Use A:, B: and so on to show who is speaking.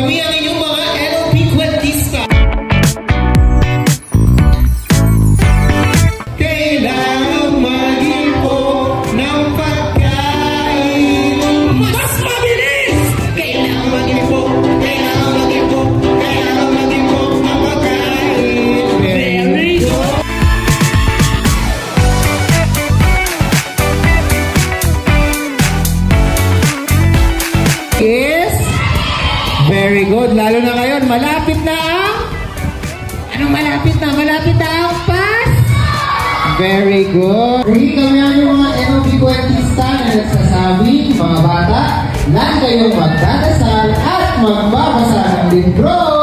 A: Kami ang inyong mga NOP kwentista. Kailangan mag-ipon ng pagkain. Mas mabilis! Kailangan mag-ipon, kailangan mag-ipon, kailangan mag-ipon ng pagkain. Very good! Yes! Very good. Lalo na ngayon, malapit na ang... Anong malapit na? Malapit na ang pass! Very good. Kami ang yung mga NOP kwentista na nagsasabi, mga bata, na kayong magdadasal at magbabasa ng libro.